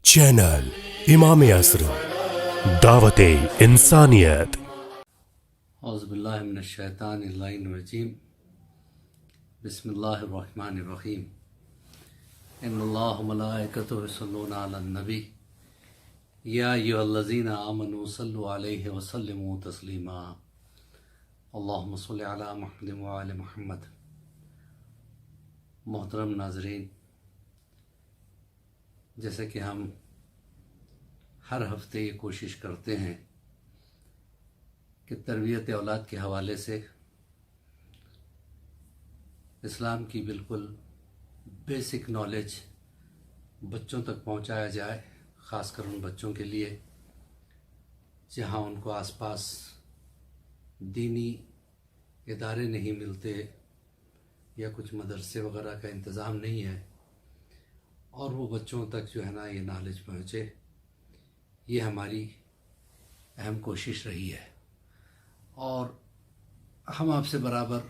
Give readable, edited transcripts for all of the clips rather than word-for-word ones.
Channel امام عصر دعوت انسانیت۔ اعوذ باللہ من الشیطان اللعین الرجیم، بسم اللہ الرحمن الرحیم۔ ان اللہ وملائکتہ یصلون علی النبی یا ایھا الذین آمنوا صلوا علیہ وسلموا تسلیما۔ اللہم صل علی محمد وعلی محمد۔ محترم ناظرین، جیسے کہ ہم ہر ہفتے یہ کوشش کرتے ہیں کہ تربیت اولاد کے حوالے سے اسلام کی بالکل بیسک نالج بچوں تک پہنچایا جائے، خاص کر ان بچوں کے لیے جہاں ان کو آس پاس دینی ادارے نہیں ملتے یا کچھ مدرسے وغیرہ کا انتظام نہیں ہے، اور وہ بچوں تک جو ہے نا یہ نالج پہنچے۔ یہ ہماری اہم کوشش رہی ہے، اور ہم آپ سے برابر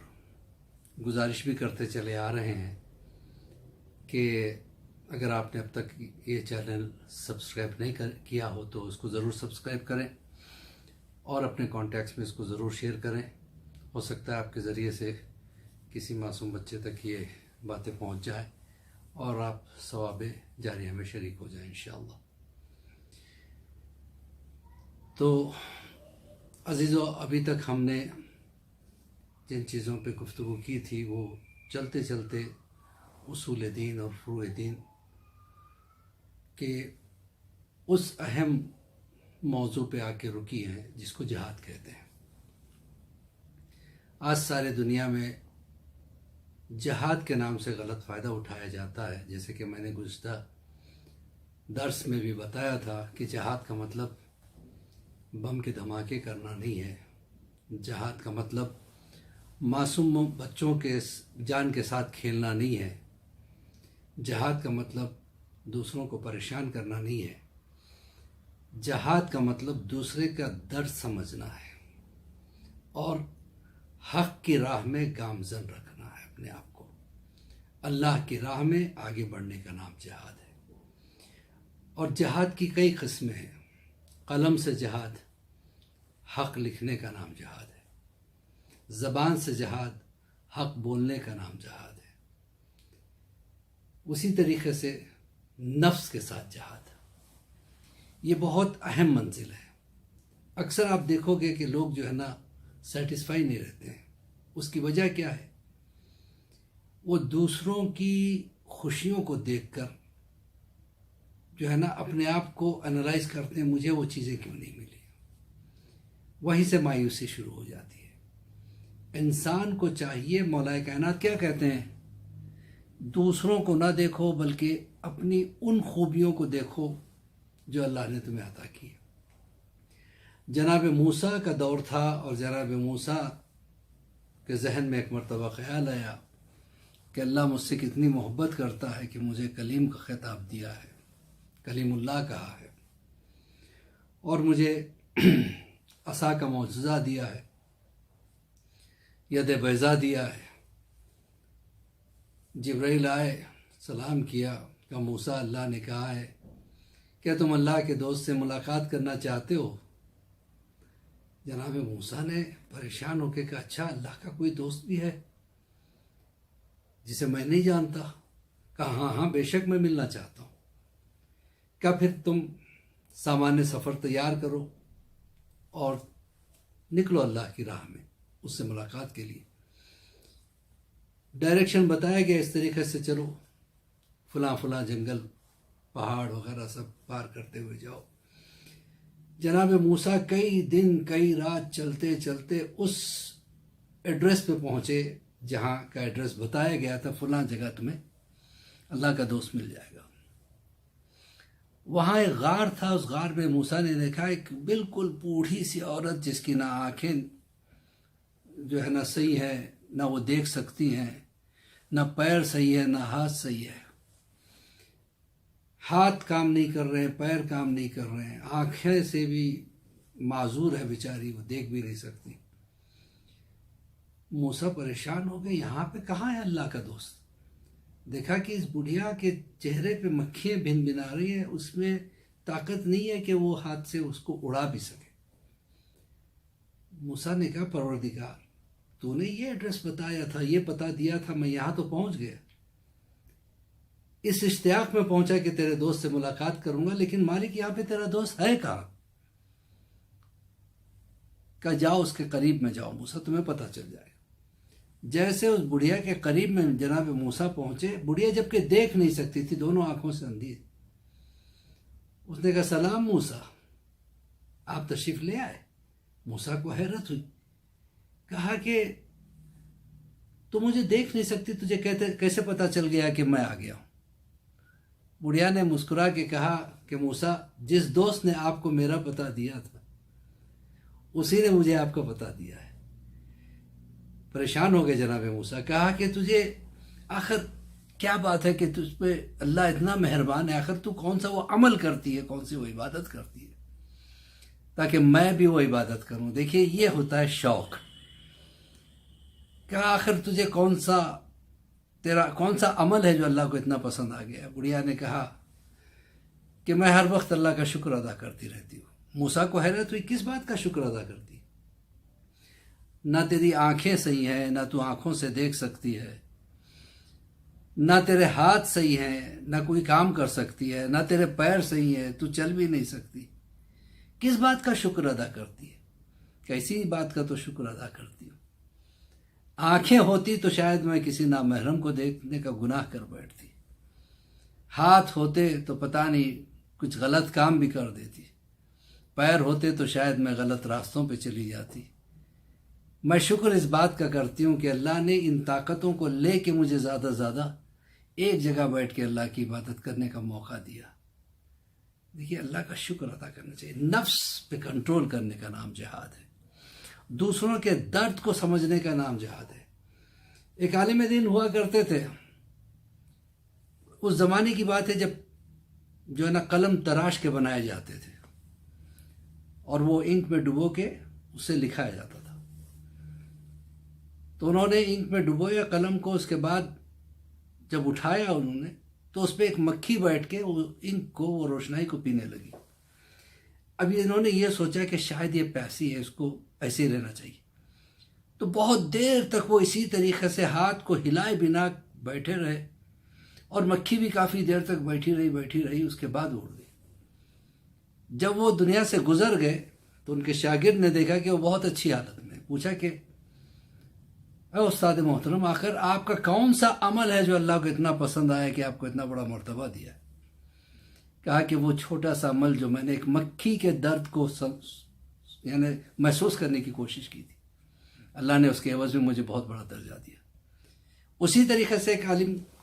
گزارش بھی کرتے چلے آ رہے ہیں کہ اگر آپ نے اب تک یہ چینل سبسکرائب نہیں کیا ہو تو اس کو ضرور سبسکرائب کریں، اور اپنے کانٹیکٹس میں اس کو ضرور شیئر کریں۔ ہو سکتا ہے آپ کے ذریعے سے کسی معصوم بچے تک یہ باتیں پہنچ جائیں اور آپ ثواب جاریہ میں شریک ہو جائیں انشاءاللہ۔ تو عزیزو، ابھی تک ہم نے جن چیزوں پہ گفتگو کی تھی وہ چلتے چلتے اصول دین اور فروع دین کے اس اہم موضوع پہ آ کے رکی ہیں جس کو جہاد کہتے ہیں۔ آج سارے دنیا میں جہاد کے نام سے غلط فائدہ اٹھایا جاتا ہے، جیسے کہ میں نے گزشتہ درس میں بھی بتایا تھا کہ جہاد کا مطلب بم کے دھماکے کرنا نہیں ہے۔ جہاد کا مطلب معصوم بچوں کے جان کے ساتھ کھیلنا نہیں ہے۔ جہاد کا مطلب دوسروں کو پریشان کرنا نہیں ہے۔ جہاد کا مطلب دوسرے کا درد سمجھنا ہے اور حق کی راہ میں گامزن رکھنا ہے اپنے آپ کو۔ اللہ کی راہ میں آگے بڑھنے کا نام جہاد ہے۔ اور جہاد کی کئی قسمیں ہیں۔ قلم سے جہاد، حق لکھنے کا نام جہاد ہے۔ زبان سے جہاد، حق بولنے کا نام جہاد ہے۔ اسی طریقے سے نفس کے ساتھ جہاد، یہ بہت اہم منزل ہے۔ اکثر آپ دیکھو گے کہ لوگ جو ہے نا سیٹسفائی نہیں رہتے ہیں۔ اس کی وجہ کیا ہے؟ وہ دوسروں کی خوشیوں کو دیکھ کر جو ہے نا اپنے آپ کو انالائز کرتے ہیں، مجھے وہ چیزیں کیوں نہیں ملی۔ وہیں سے مایوسی شروع ہو جاتی ہے۔ انسان کو چاہیے، مولا کائنات کیا کہتے ہیں؟ دوسروں کو نہ دیکھو بلکہ اپنی ان خوبیوں کو دیکھو جو اللہ نے تمہیں عطا کی ہے۔ جناب موسیٰ کا دور تھا، اور جناب موسیٰ کے ذہن میں ایک مرتبہ خیال آیا کہ اللہ مجھ سے کتنی محبت کرتا ہے کہ مجھے کلیم کا خطاب دیا ہے، کلیم اللہ کہا ہے، اور مجھے عصا کا معجزہ دیا ہے، ید بیضا دیا ہے۔ جبرائیل آئے، سلام کیا کہ موسیٰ، اللہ نے کہا ہے کیا تم اللہ کے دوست سے ملاقات کرنا چاہتے ہو؟ جناب موسیٰ نے پریشان ہو کے کہا، اچھا اللہ کا کوئی دوست بھی ہے جسے میں نہیں جانتا؟ کہا ہاں ہاں بے شک میں ملنا چاہتا ہوں۔ کیا پھر تم سامان سفر تیار کرو اور نکلو اللہ کی راہ میں اس سے ملاقات کے لیے۔ ڈائریکشن بتایا گیا، اس طریقے سے چلو، فلاں فلاں جنگل، پہاڑ وغیرہ سب پار کرتے ہوئے جاؤ۔ جناب موسیٰ کئی دن کئی رات چلتے چلتے اس ایڈریس پہ پہنچے جہاں کا ایڈریس بتایا گیا تھا، فلاں جگہ تمہیں اللہ کا دوست مل جائے گا۔ وہاں ایک غار تھا، اس غار میں موسیٰ نے دیکھا ایک بالکل بوڑھی سی عورت جس کی نہ آنکھیں جو ہے نہ صحیح ہے، نہ وہ دیکھ سکتی ہیں، نہ پیر صحیح ہے، نہ ہاتھ صحیح ہے۔ ہاتھ کام نہیں کر رہے ہیں، پیر کام نہیں کر رہے ہیں، آنکھیں سے بھی معذور ہے بیچاری، وہ دیکھ بھی نہیں سکتی۔ موسیٰ پریشان ہو گئے، یہاں پہ کہاں ہے اللہ کا دوست؟ دیکھا کہ اس بڑھیا کے چہرے پہ مکھیاں بھن بنا رہی ہیں، اس میں طاقت نہیں ہے کہ وہ ہاتھ سے اس کو اڑا بھی سکے۔ موسیٰ نے کہا پروردگار، تو نے یہ ایڈریس بتایا تھا، یہ پتا دیا تھا، میں یہاں تو پہنچ گیا، اس اشتیاق میں پہنچا کہ تیرے دوست سے ملاقات کروں گا، لیکن مالک یہاں پہ تیرا دوست ہے کہاں؟ کہا جاؤ اس کے قریب میں جاؤ موسیٰ، تمہیں پتہ چل جائے گا۔ جیسے اس بڑھیا کے قریب میں جناب موسیٰ پہنچے، بڑھیا جبکہ دیکھ نہیں سکتی تھی، دونوں آنکھوں سے اندھی، اس نے کہا سلام موسیٰ، آپ تشریف لے آئے؟ موسیٰ کو حیرت ہوئی، کہا کہ تو مجھے دیکھ نہیں سکتی، تجھے کیسے پتہ چل گیا کہ میں آ گیا ہوں؟ بڑھیا نے مسکرا کے کہا کہ موسیٰ، جس دوست نے آپ کو میرا پتہ دیا تھا اسی نے مجھے آپ کا پتہ دیا ہے۔ پریشان ہو گئے جناب موسیٰ، کہا کہ تجھے آخر کیا بات ہے کہ تجھ پہ اللہ اتنا مہربان ہے، آخر تو کون سا وہ عمل کرتی ہے، کون سی وہ عبادت کرتی ہے تاکہ میں بھی وہ عبادت کروں؟ دیکھیے یہ ہوتا ہے شوق۔ کہا آخر تجھے تیرا کون سا عمل ہے جو اللہ کو اتنا پسند آ گیا؟ بڑھیا نے کہا کہ میں ہر وقت اللہ کا شکر ادا کرتی رہتی ہوں۔ موسیٰ کو حیرت ہوئی، کس بات کا شکر ادا کرتی؟ نہ تیری آنکھیں صحیح ہیں، نہ تو آنکھوں سے دیکھ سکتی ہے، نہ تیرے ہاتھ صحیح ہیں، نہ کوئی کام کر سکتی ہے، نہ تیرے پیر صحیح ہیں، تو چل بھی نہیں سکتی، کس بات کا شکر ادا کرتی ہے؟ کیسی بات کا تو شکر ادا کرتی ہوں؟ آنکھیں ہوتی تو شاید میں کسی نامحرم کو دیکھنے کا گناہ کر بیٹھتی، ہاتھ ہوتے تو پتہ نہیں کچھ غلط کام بھی کر دیتی، پیر ہوتے تو شاید میں غلط راستوں پہ چلی جاتی۔ میں شکر اس بات کا کرتی ہوں کہ اللہ نے ان طاقتوں کو لے کے مجھے زیادہ زیادہ ایک جگہ بیٹھ کے اللہ کی عبادت کرنے کا موقع دیا۔ دیکھیے اللہ کا شکر ادا کرنا چاہیے۔ نفس پہ کنٹرول کرنے کا نام جہاد ہے، دوسروں کے درد کو سمجھنے کا نام جہاد ہے۔ ایک عالم دین ہوا کرتے تھے، اس زمانے کی بات ہے جب جو ہے نا قلم تراش کے بنائے جاتے تھے اور وہ انک میں ڈبو کے اس سے لکھایا جاتا تھا۔ تو انہوں نے انک میں ڈبویا قلم کو، اس کے بعد جب اٹھایا انہوں نے تو اس پہ ایک مکھی بیٹھ کے وہ انک کو، وہ روشنائی کو پینے لگی۔ اب انہوں نے یہ سوچا کہ شاید یہ پیسی ہے، اس کو ایسے ہی رہنا چاہیے، تو بہت دیر تک وہ اسی طریقے سے ہاتھ کو ہلائے بنا بیٹھے رہے، اور مکھی بھی کافی دیر تک بیٹھی رہی، اس کے بعد اڑ گئی۔ جب وہ دنیا سے گزر گئے تو ان کے شاگرد نے دیکھا کہ وہ بہت اچھی حالت میں، پوچھا کہ اے استاد محترم، آخر آپ کا کون سا عمل ہے جو اللہ کو اتنا پسند آیا کہ آپ کو اتنا بڑا مرتبہ دیا ہے؟ کہا کہ وہ چھوٹا سا عمل جو میں نے ایک مکھی کے درد کو یعنی محسوس کرنے کی کوشش کی تھی، اللہ نے اس کے عوض میں مجھے بہت بڑا درجہ دیا۔ اسی طریقے سے ایک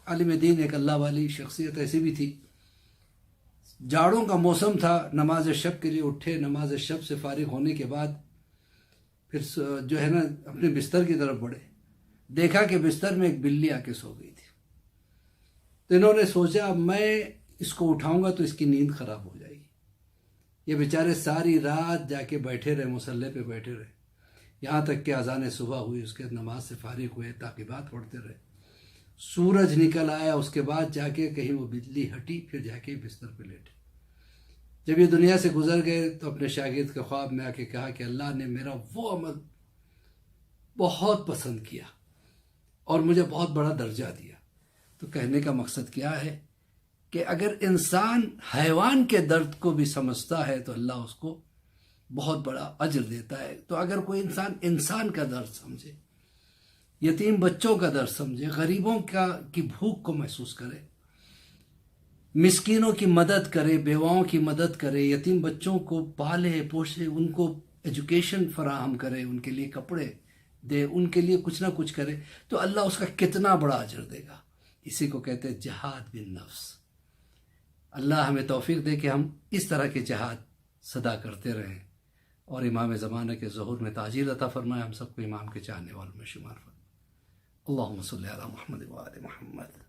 عالم دین، ایک اللہ والی شخصیت ایسی بھی تھی، جاڑوں کا موسم تھا، نماز شب کے لیے اٹھے، نماز شب سے فارغ ہونے کے بعد پھر جو ہے نا اپنے بستر کی طرف بڑھے، دیکھا کہ بستر میں ایک بلی آ کے سو گئی تھی۔ تو انہوں نے سوچا میں اس کو اٹھاؤں گا تو اس کی نیند خراب ہو جائے گی۔ یہ بیچارے ساری رات جا کے بیٹھے رہے، مصلے پہ بیٹھے رہے، یہاں تک کہ اذان صبح ہوئی، اس کے نماز سے فارغ ہوئے، تعقیبات پڑھتے رہے، سورج نکل آیا، اس کے بعد جا کے کہیں وہ بلی ہٹی، پھر جا کے بستر پہ لیٹے۔ جب یہ دنیا سے گزر گئے تو اپنے شاگرد کے خواب میں آ کے کہا کہ اللہ نے میرا وہ عمل بہت پسند کیا اور مجھے بہت بڑا درجہ دیا۔ تو کہنے کا مقصد کیا ہے کہ اگر انسان حیوان کے درد کو بھی سمجھتا ہے تو اللہ اس کو بہت بڑا اجر دیتا ہے۔ تو اگر کوئی انسان کا درد سمجھے، یتیم بچوں کا درد سمجھے، غریبوں کی بھوک کو محسوس کرے، مسکینوں کی مدد کرے، بیواؤں کی مدد کرے، یتیم بچوں کو پالے پوشے، ان کو ایجوکیشن فراہم کرے، ان کے لیے کپڑے دے، ان کے لیے کچھ نہ کچھ کرے، تو اللہ اس کا کتنا بڑا اجر دے گا۔ اسی کو کہتے ہیں جہاد بالنفس۔ اللہ ہمیں توفیق دے کہ ہم اس طرح کے جہاد صدا کرتے رہیں، اور امام زمانہ کے ظہور میں تعجیل عطا فرمائے، ہم سب کو امام کے چاہنے والوں میں شمار فرمائے۔ اللہم صلی علی محمد و آل محمد۔